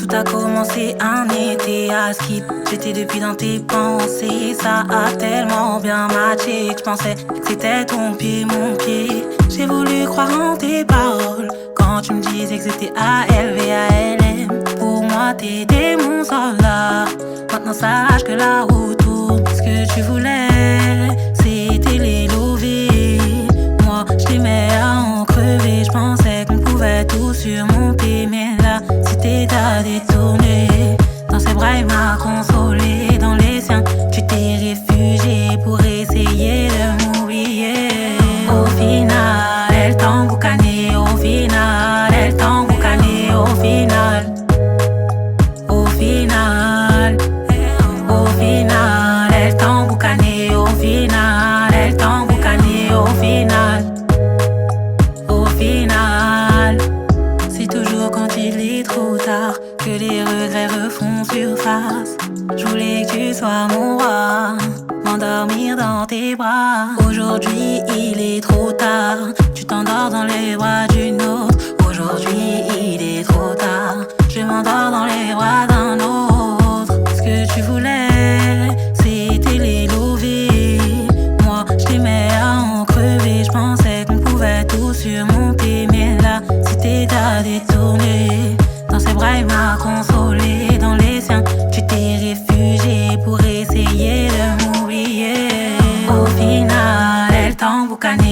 Tout a commencé un été à Skip. J'étais depuis dans tes pensées. Ça a tellement bien matché que je pensais que c'était ton pied, mon pied. J'ai voulu croire en tes paroles quand tu me disais que c'était ALVALM. Pour moi t'étais mon soldat. Maintenant sache que la route tourne. Ce que tu voulais, c'était les lever. Moi j'aimais à en crever. Je pensais qu'on pouvait tout surmonter. Mais là c'était à détourner. Dans ses bras il m'a consolé. Dans les siens tu t'es réfugié pour essayer de m'oublier. Au final elle t'a emboucané. Au final elle t'a emboucané. Au final, au final, au final elle t'a emboucané. Au final elle t'a emboucané. Au final, au final, c'est toujours quand il est trop tard que les regrets refont surface. Je voulais que tu sois mon roi, m'endormir dans tes bras. Aujourd'hui il est trop tard, tu t'endors dans les bras d'une autre. Aujourd'hui il est trop tard, je m'endors dans les bras d'un autre. Ce que tu voulais, c'était les lever. Moi je t'aimais à en crever. Je pensais qu'on pouvait tout surmonter. Mais là c'était à détourner. Dans ses bras il m'a consolé. Dans les siens tu t'es réfugié pour essayer de m'oublier. Au final elle t'a emboucané.